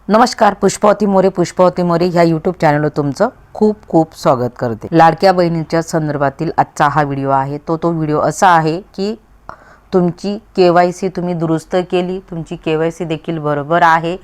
नमस्कार, पुष्पावती मोरे ह्या यूट्यूब चॅनलवर तुमचं खूप खूप स्वागत करते। लाडक्या बहिणीच्या संदर्भातील आजचा हा व्हिडिओ आहे। तो व्हिडिओ असा आहे की तुमची KYC तुम्ही दुरुस्त केली, तुमची KYC देखील बरोबर आहे,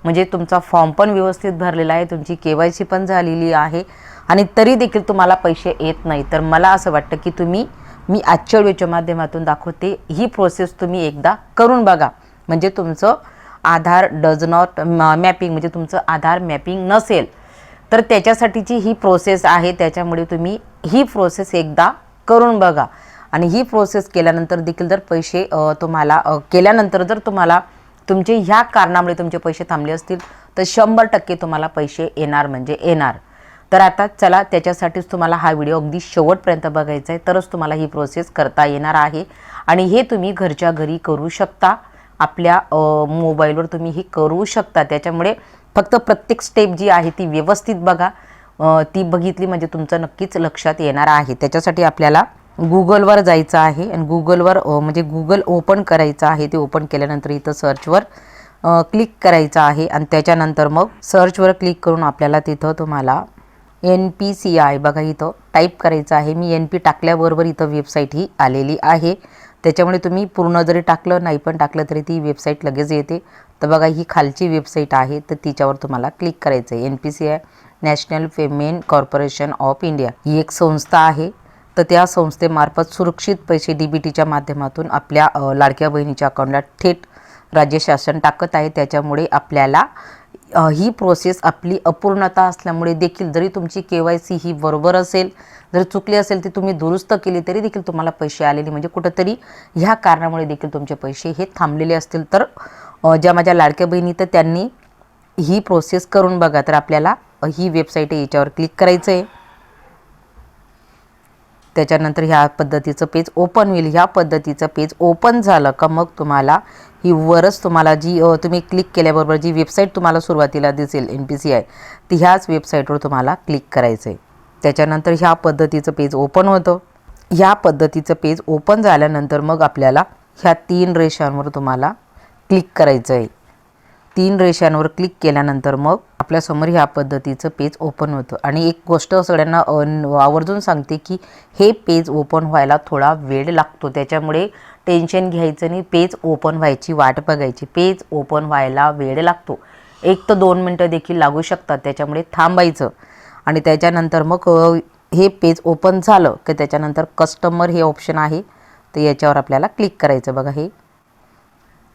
म्हणजे तुमचा फॉर्म पण व्यवस्थित भरलेला आहे, तुमची KYC पण झालेली आहे आणि तरी देखील तुम्हाला पैसे येत नाही। तर मला असं वाटतं की मी आजच्या व्हिडिओच्या माध्यमातून दाखवते ही प्रोसेस तुम्ही एकदा करून बघा, म्हणजे तुमचं आधार डज नॉट मॅपिंग, म्हणजे तुमचं आधार मॅपिंग नसेल तर त्याच्यासाठीची ही प्रोसेस आहे। त्याच्यामुळे तुम्ही ही प्रोसेस एकदा करून बघा आणि ही प्रोसेस केल्यानंतर देखील जर पैसे तुम्हाला केल्यानंतर जर तुम्हाला तुमचे ह्या कारणामुळे तुमचे पैसे थांबले असतील तर 100% तुम्हाला पैसे येणार म्हणजे येणार। तर आता चला, त्याच्यासाठीच तुम्हाला हा व्हिडिओ अगदी शेवटपर्यंत बघायचा आहे, तरच तुम्हाला ही प्रोसेस करता येणार आहे आणि हे तुम्ही घरच्या घरी करू शकता, आपल्या मोबाईलवर तुम्ही ही करू शकता। त्याच्यामुळे फक्त प्रत्येक स्टेप जी आहे ती व्यवस्थित बघा, ती बघितली म्हणजे तुमचं नक्कीच लक्षात येणार आहे। त्याच्यासाठी आपल्याला गूगलवर जायचं आहे आणि गूगलवर म्हणजे गूगल ओपन करायचं आहे। ते ओपन केल्यानंतर इथं सर्चवर क्लिक करायचं आहे आणि त्याच्यानंतर मग सर्चवर क्लिक करून आपल्याला तिथं तुम्हाला NPCI बघा इथं टाईप करायचं आहे। मी NP टाकल्याबरोबर इथं वेबसाईट ही आलेली आहे, त्याच्यामुळे तुम्ही पूर्ण जरी टाकलं नाही पण टाकलं तरी ती वेबसाईट लगेच येते। तर बघा ही खालची वेबसाईट आहे, तर तिच्यावर तुम्हाला क्लिक करायचं आहे। NPCI national payment corporation of India ही एक संस्था आहे, तर त्या संस्थेमार्फत सुरक्षित पैसे DBTच्या माध्यमातून आपल्या लाडक्या बहिणीच्या अकाउंटला थेट राज्य शासन टाकत आहे। त्याच्यामुळे आपल्याला ही प्रोसेस आपली अपूर्णता असल्यामुळे देखील जरी तुमची KYC ही बरोबर असेल, जर चुकली असेल ती तुम्ही दुरुस्त केली तरी देखील तुम्हाला पैसे आलेले, म्हणजे कुठंतरी ह्या कारणामुळे देखील तुमचे पैसे हे थांबलेले असतील तर ज्या माझ्या लाडक्या बहिणी तर त्यांनी ही प्रोसेस करून बघा। तर आपल्याला ही वेबसाईट आहे, याच्यावर क्लिक करायचं आहे। त्याच्यानंतर ह्या पद्धतीचं पेज ओपन होईल। ह्या पद्धतीचं पेज ओपन झालं का मग तुम्हाला ही वरच तुम्हाला जी तुम्ही क्लिक केल्याबरोबर जी वेबसाईट तुम्हाला सुरुवातीला दिसेल NPCI, ती ह्याच वेबसाईटवर तुम्हाला क्लिक करायचं आहे। त्याच्यानंतर ह्या पद्धतीचं पेज ओपन होतं। ह्या पद्धतीचं पेज ओपन झाल्यानंतर मग आपल्याला ह्या 3 रेषांवर तुम्हाला क्लिक करायचं आहे। 3 रेषांवर क्लिक केल्यानंतर मग आपल्यासमोर ह्या पद्धतीचं पेज ओपन होतं आणि एक गोष्ट सगळ्यांना आवर्जून सांगते की हे पेज ओपन व्हायला थोडा वेळ लागतो, त्याच्यामुळे टेन्शन घ्यायचं नाही, पेज ओपन व्हायची वाट बघायची। पेज ओपन व्हायला वेळ लागतो, 1 ते 2 मिनटं देखील लागू शकतात, त्याच्यामुळे थांबायचं आणि त्याच्यानंतर मग हे पेज ओपन झालं की त्याच्यानंतर कस्टमर हे ऑप्शन आहे, तर याच्यावर आपल्याला क्लिक करायचं। बघा हे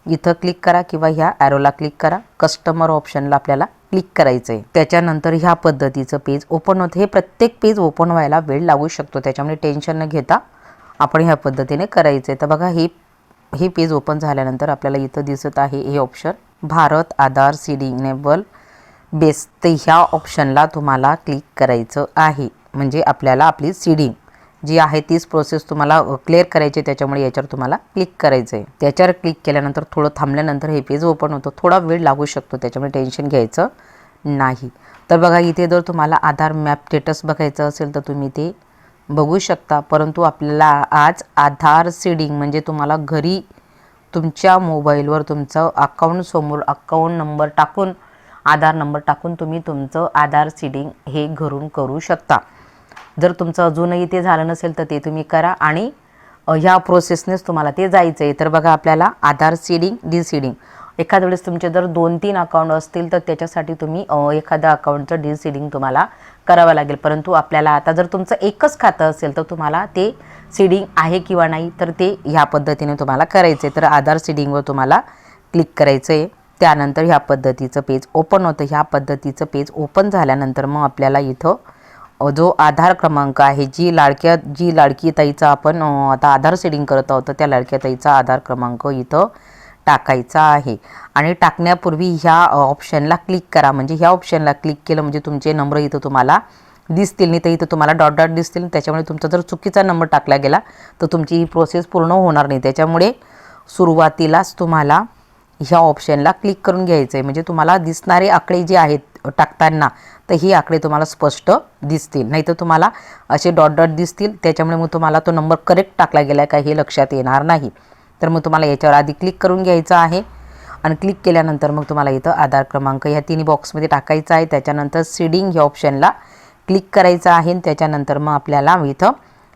इथं क्लिक करा किंवा ह्या ॲरोला क्लिक करा, कस्टमर ऑप्शनला आपल्याला क्लिक करायचं आहे। त्याच्यानंतर ह्या पद्धतीचं पेज ओपन होतं। हे प्रत्येक पेज ओपन व्हायला वेळ लागू शकतो, त्याच्यामुळे टेन्शन न घेता आपण ह्या पद्धतीने करायचं आहे। तर बघा हे पेज ओपन झाल्यानंतर आपल्याला इथं दिसत आहे हे ऑप्शन भारत आधार सीडिंग इनेबल बेस, तर ह्या ऑप्शनला तुम्हाला क्लिक करायचं आहे, म्हणजे आपल्याला आपली सीडिंग जी आहे तीच प्रोसेस तुम्हाला क्लिअर करायची, त्याच्यामुळे याच्यावर तुम्हाला क्लिक करायचं आहे। त्याच्यावर क्लिक केल्यानंतर थोडं थांबल्यानंतर हे पेज ओपन होतं, थोडा वेळ लागू शकतो, त्याच्यामुळे टेन्शन घ्यायचं नाही। तर बघा इथे जर तुम्हाला आधार मॅप स्टेटस बघायचं असेल तर तुम्ही ते बघू शकता, परंतु आपल्याला आज आधार सीडिंग म्हणजे तुम्हाला घरी तुमच्या मोबाईलवर तुमचं अकाउंट नंबर टाकून, आधार नंबर टाकून तुम्ही तुमचं आधार सीडिंग हे घरून करू शकता। जर तुमचं अजूनही ते झालं नसेल तर ते तुम्ही करा आणि ह्या प्रोसेसनेच तुम्हाला ते जायचं आहे। तर बघा आपल्याला आधार सीडिंग डिसीडिंग, एखाद्या वेळेस तुमचे जर 2-3 अकाउंट असतील तर त्याच्यासाठी तुम्ही एखाद्या अकाउंटचं डिसीडिंग तुम्हाला करावं लागेल, परंतु आपल्याला आता जर तुमचं एकच खातं असेल तर तुम्हाला ते सीडिंग आहे किंवा नाही तर ते ह्या पद्धतीने तुम्हाला करायचं आहे। तर आधार सीडिंगवर तुम्हाला क्लिक करायचं आहे। त्यानंतर ह्या पद्धतीचं पेज ओपन होतं। ह्या पद्धतीचं पेज ओपन झाल्यानंतर मग आपल्याला इथं जो आधार क्रमांक आहे, जी लाडकी ताईचा आपण आता आधार सेटिंग करत आहोत, त्या लाडक्या ताईचा आधार क्रमांक इथं टाकायचा आहे आणि टाकण्यापूर्वी ह्या ऑप्शनला क्लिक करा, म्हणजे ह्या ऑप्शनला क्लिक केलं म्हणजे तुमचे नंबर इथं तुम्हाला दिसतील, नाही तर इथं तुम्हाला डॉट दिसतील, त्याच्यामुळे तुमचा जर चुकीचा नंबर टाकला गेला तर तुमची ही प्रोसेस पूर्ण होणार नाही। त्याच्यामुळे सुरुवातीलाच तुम्हाला ह्या ऑप्शनला क्लिक करून घ्यायचं आहे, म्हणजे तुम्हाला दिसणारे आकडे जे आहेत टाकताना तर ही आकडे तुम्हाला स्पष्ट दिसतील, नाही तर तुम्हाला असे डॉट दिसतील, त्याच्यामुळे मग तुम्हाला तो नंबर करेक्ट टाकला गेला का हे लक्षात येणार नाही। तर मग तुम्हाला याच्यावर आधी क्लिक करून घ्यायचं आहे आणि क्लिक केल्यानंतर मग तुम्हाला इथं आधार क्रमांक ह्या तिन्ही बॉक्समध्ये टाकायचा आहे. त्याच्यानंतर सीडिंग ह्या ऑप्शनला क्लिक करायचं आहे. त्याच्यानंतर मग आपल्याला इथं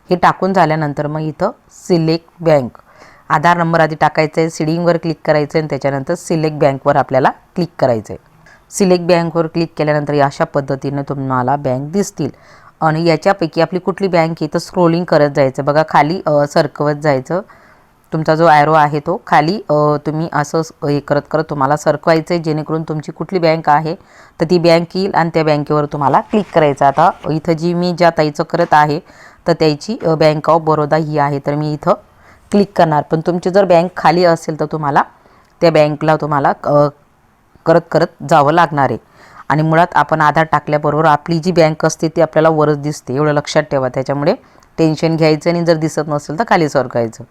हे टाकून झाल्यानंतर मग इथं सिलेक्ट बँक आधार नंबर आधी टाकायचा आहे. सीडिंगवर क्लिक करायचं आहे आणि त्याच्यानंतर सिलेक्ट बँकवर आपल्याला क्लिक करायचं आहे. सिलेक्ट बँकवर क्लिक केल्यानंतर अशा पद्धतीने तुम्हाला बँक दिसतील आणि याच्यापैकी आपली कुठली बँक आहे तर स्क्रोलिंग करत जायचं. बघा खाली सरकवत जायचं. तुमचा जो ॲरो आहे तो खाली तुम्ही असं हे करत करत तुम्हाला सरकवायचं आहे, जेणेकरून तुमची कुठली बँक आहे तर ती बँक येईल आणि त्या बँकेवर तुम्हाला क्लिक करायचं. आता इथं जी मी ज्या ताईचं करत आहे तर त्याची बँक ऑफ बरोदा ही आहे, तर मी इथं क्लिक करणार. पण तुमची जर बँक खाली असेल तर तुम्हाला त्या बँकला तुम्हाला करत करत जावं लागणार आहे. आणि मुळात आपण आधार टाकल्याबरोबर आपली जी बँक असते ती आपल्याला वरच दिसते, एवढं लक्षात ठेवा. त्याच्यामुळे टेन्शन घ्यायचं आणि जर दिसत नसेल तर खाली सरकायचं.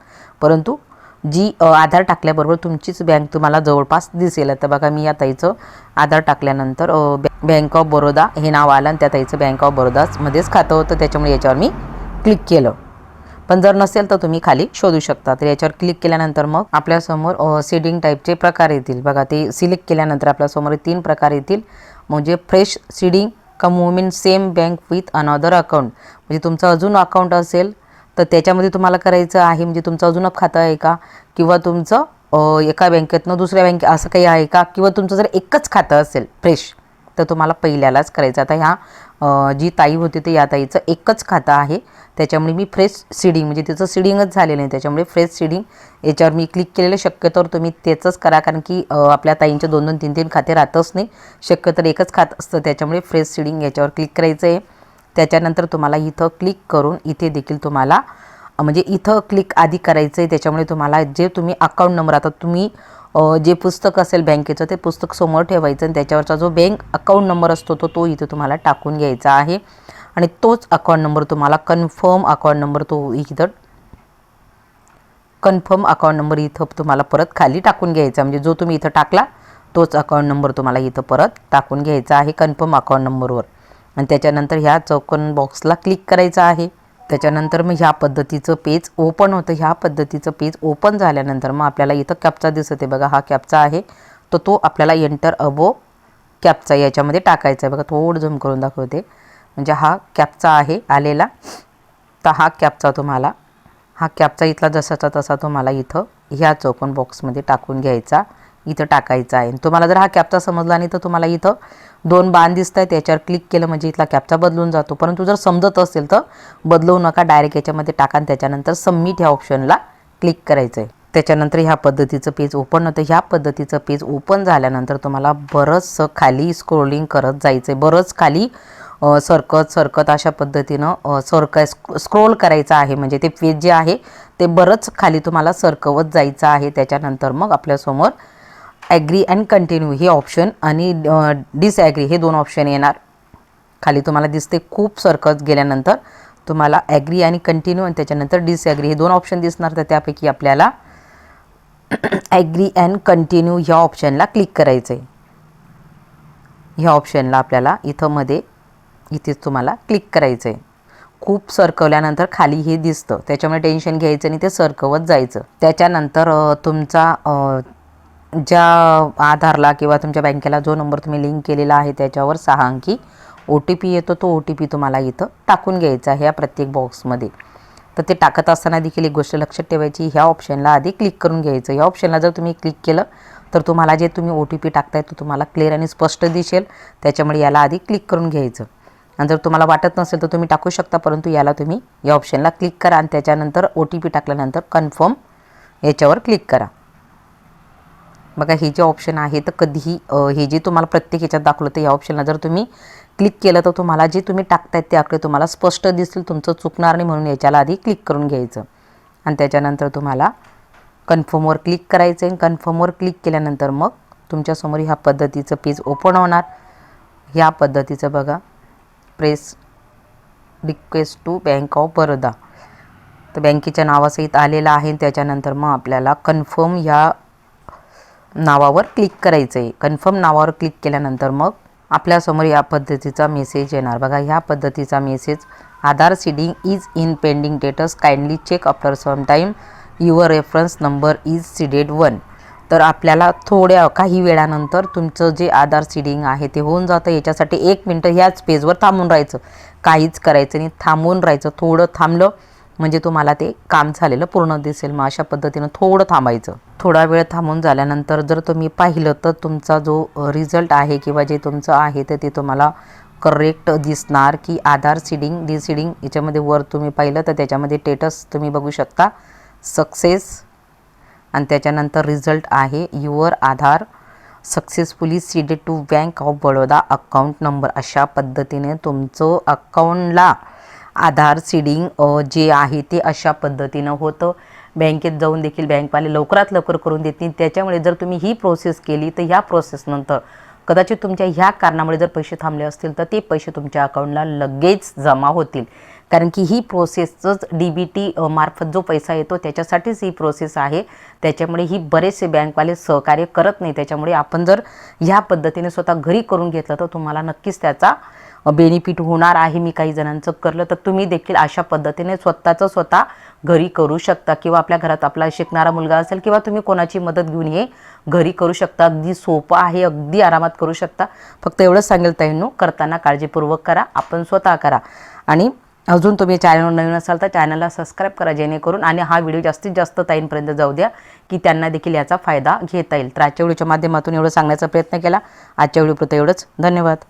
परंतु जी आधार टाकल्याबरोबर तुमचीच बँक तुम्हाला जवळपास दिसेल. तर बघा मी या ताईचं आधार टाकल्यानंतर बँक ऑफ बरोदा हे नाव आलं आणि त्या ताईचं बँक ऑफ बरोदामध्येच खातं होतं, त्याच्यामुळे याच्यावर मी क्लिक केलं. पण जर नसेल तर तुम्ही खाली शोधू शकता. तर याच्यावर क्लिक केल्यानंतर मग आपल्यासमोर सीडिंग टाईपचे प्रकार येतील. बघा ते सिलेक्ट केल्यानंतर आपल्यासमोर 3 प्रकार येतील. म्हणजे फ्रेश सीडिंग का move in same bank with another account, म्हणजे तुमचं अजून अकाउंट असेल तर त्याच्यामध्ये तुम्हाला करायचं आहे, म्हणजे तुमचं अजून खातं आहे का, किंवा तुमचं एका बँकेतनं दुसऱ्या बँकेत असं काही आहे का, किंवा तुमचं जर एकच खातं असेल फ्रेश तर तुम्हाला पहिल्यालाच करायचं. आता ह्या जी ताई होती ते या ताईचं एकच खातं आहे, त्याच्यामुळे मी फ्रेश सीडिंग म्हणजे तिचं सीडिंगच झालेलं नाही, त्याच्यामुळे फ्रेश सीडिंग याच्यावर मी क्लिक केलेलं. शक्यतोवर तुम्ही त्याचंच करा, कारण की आपल्या ताईंचे 2-2, 3-3 खाते राहतच नाही, शक्यतोवर एकच खातं असतं. त्याच्यामुळे फ्रेश सीडिंग याच्यावर क्लिक करायचं आहे. त्याच्यानंतर तुम्हाला इथं क्लिक करून इथे देखील तुम्हाला म्हणजे इथं क्लिक आधी करायचं आहे. त्याच्यामुळे तुम्हाला जे तुम्ही अकाउंट नंबर, आता तुम्ही जे पुस्तक असेल बँकेचं ते पुस्तक समोर ठेवायचं आणि त्याच्यावरचा जो बँक अकाउंट नंबर असतो तो इथे तुम्हाला टाकून घ्यायचा आहे. आणि तोच अकाउंट नंबर तुम्हाला कन्फर्म अकाउंट नंबर तो इथं कन्फर्म अकाउंट नंबर इथं तुम्हाला परत खाली टाकून घ्यायचा. म्हणजे जो तुम्ही इथं टाकला तोच अकाउंट नंबर तुम्हाला इथं परत टाकून घ्यायचा आहे कन्फर्म अकाउंट नंबरवर. आणि त्याच्यानंतर ह्या चौकोन बॉक्सला क्लिक करायचं आहे. त्याच्यानंतर मग ह्या पद्धतीचं पेज ओपन होतं. ह्या पद्धतीचं पेज ओपन झाल्यानंतर मग आपल्याला इथं कॅप्चा दिसत आहे बघा, हा कॅप्चा आहे तर तो आपल्याला एंटर अबो कॅप्चा याच्यामध्ये टाकायचा आहे. बघा थोडं झूम करून दाखवते, म्हणजे हा कॅप्चा आहे आलेला. तर हा कॅप्चा इथला जसाचा तसा तुम्हाला इथं ह्या चौकोन बॉक्समध्ये टाकून घ्यायचा, इथं टाकायचा आहे. तुम्हाला जर हा कॅप्चा समजला नाही तर तुम्हाला इथं 2 बाण दिसत आहेत, याच्यावर क्लिक केलं म्हणजे इथला कॅप्चा बदलून जातो. परंतु जर समजत असेल तर बदलवू नका, डायरेक्ट याच्यामध्ये टाका आणि त्याच्यानंतर सबमिट ह्या ऑप्शनला क्लिक करायचं आहे. त्याच्यानंतर ह्या पद्धतीचं पेज ओपन होतं. ह्या पद्धतीचं पेज ओपन झाल्यानंतर तुम्हाला बरंचसं खाली स्क्रोलिंग करत जायचं आहे, बरंच खाली सरकत अशा पद्धतीनं स्क्रोल करायचं आहे. म्हणजे ते पेज जे आहे ते बरंच खाली तुम्हाला सरकवत जायचं आहे. त्याच्यानंतर मग आपल्यासमोर ॲग्री अँड कंटिन्यू हे ऑप्शन आणि डिसॲग्री हे 2 ऑप्शन येणार. खाली तुम्हाला दिसते. खूप सरकत गेल्यानंतर तुम्हाला ॲग्री आणि कंटिन्यू आणि त्याच्यानंतर डिसॲग्री हे 2 ऑप्शन दिसणार. तर त्यापैकी आपल्याला ॲग्री अँड कंटिन्यू ह्या ऑप्शनला क्लिक करायचं आहे. ह्या ऑप्शनला आपल्याला इथेच तुम्हाला क्लिक करायचं आहे. खूप सरकवल्यानंतर खाली हे दिसतं, त्याच्यामुळे टेन्शन घ्यायचं आणि ते सरकवत जायचं. त्याच्यानंतर तुमचा ज्या आधारला किंवा तुमच्या बँकेला जो नंबर तुम्ही लिंक केलेला आहे त्याच्यावर 6 अंकी OTP येतो, तो OTP तुम्हाला इथं टाकून घ्यायचा आहे ह्या प्रत्येक बॉक्समध्ये. तर ते टाकत असताना देखील एक गोष्ट लक्षात ठेवायची, ह्या ऑप्शनला आधी क्लिक करून घ्यायचं. ह्या ऑप्शनला जर तुम्ही क्लिक केलं तर तुम्हाला जे तुम्ही OTP टाकताय तो तुम्हाला क्लिअर आणि स्पष्ट दिसेल, त्याच्यामुळे याला आधी क्लिक करून घ्यायचं. आणि जर तुम्हाला वाटत नसेल तर तुम्ही टाकू शकता, परंतु याला तुम्ही या ऑप्शनला क्लिक करा आणि त्याच्यानंतर OTP टाकल्यानंतर कन्फर्म याच्यावर क्लिक करा. बघा हे जे ऑप्शन आहे तर कधीही हे जे तुम्हाला प्रत्येक ह्याच्यात दाखवलं तर या ऑप्शनला जर तुम्ही क्लिक केलं तर तुम्हाला जे तुम्ही टाकतायत ते आकडे तुम्हाला स्पष्ट दिसतील, तुमचं चुकणार नाही, म्हणून याच्याला आधी क्लिक करून घ्यायचं. आणि त्याच्यानंतर तुम्हाला कन्फर्मवर क्लिक करायचं आहे. कन्फर्मवर क्लिक केल्यानंतर मग तुमच्यासमोर ह्या पद्धतीचं पेज ओपन होणार. ह्या पद्धतीचं बघा, press request to bank of Baroda, तर बँकेच्या नावासहित आलेलं आहे. त्याच्यानंतर मग आपल्याला कन्फर्म ह्या नावावर क्लिक करायचं आहे. कन्फर्म नावावर क्लिक केल्यानंतर मग आपल्यासमोर या पद्धतीचा मेसेज येणार. बघा ह्या पद्धतीचा message, Aadhaar seeding is in pending status, kindly check after some time, your reference number is seeded 1. तर आपल्याला थोड्या काही वेळानंतर तुमचं जे आधार सीडिंग आहे ते होऊन जातं. याच्यासाठी 1 मिनटं ह्याच पेजवर थांबून राहायचं, काहीच करायचं नाही, थांबून राहायचं. थोडं थांबलं म्हणजे तुम्हाला ते काम झालेलं पूर्ण दिसेल. मग अशा पद्धतीनं थोडं थांबायचं. थोडा वेळ थांबून झाल्यानंतर जर तुम्ही पाहिलं तर तुमचा जो रिझल्ट आहे किंवा जे तुमचं आहे तर ते तुम्हाला करेक्ट दिसणार की आधार सीडिंग डिसीडिंग. याच्यामध्ये वर तुम्ही पाहिलं तर त्याच्यामध्ये स्टेटस तुम्ही बघू शकता सक्सेस, आणि त्याच्यानंतर रिझल्ट आहे your Aadhaar successfully seeded to bank of Baroda account number. अशा पद्धतीने तुमचं अकाउंटला आधार सीडिंग जे आहे ते अशा पद्धतीनं होतं. बँकेत जाऊन देखील बँकवाले लवकरात लवकर करून देतील. त्याच्यामुळे जर तुम्ही ही प्रोसेस केली तर ह्या प्रोसेसनंतर कदाचित तुमच्या ह्या कारणामुळे जर पैसे थांबले असतील तर ते पैसे तुमच्या अकाउंटला लगेच जमा होतील. कारण की ही प्रोसेसच DBT मार्फत जो पैसा येतो त्याच्यासाठीच ही प्रोसेस आहे. त्याच्यामुळे ही बरेचसे बँकवाले सहकार्य करत नाही. त्याच्यामुळे आपण जर ह्या पद्धतीने स्वतः घरी करून घेतलं तर तुम्हाला नक्कीच त्याचा बेनिफिट होणार आहे. मी काही जणांचं करलं तर तुम्ही देखील अशा पद्धतीने स्वतः घरी करू शकता, किंवा आपल्या घरात आपला शिकणारा मुलगा असेल किंवा तुम्ही कोणाची मदत घेऊन हे घरी करू शकता. अगदी सोपं आहे, अगदी आरामात करू शकता. फक्त एवढंच सांगेल ताईंनो, करताना काळजीपूर्वक करा, आपण स्वतः करा. आणि अजून तुम्ही चॅनलवर नवीन असाल तर चॅनलला सबस्क्राईब करा, जेणेकरून आणि हा व्हिडिओ जास्तीत जास्त ताईंपर्यंत जाऊ द्या की त्यांना देखील याचा फायदा घेता येईल. तर आजच्या व्हिडिओच्या माध्यमातून एवढं सांगण्याचा प्रयत्न केला. आजच्या व्हिडिओपुरतं एवढंच. धन्यवाद.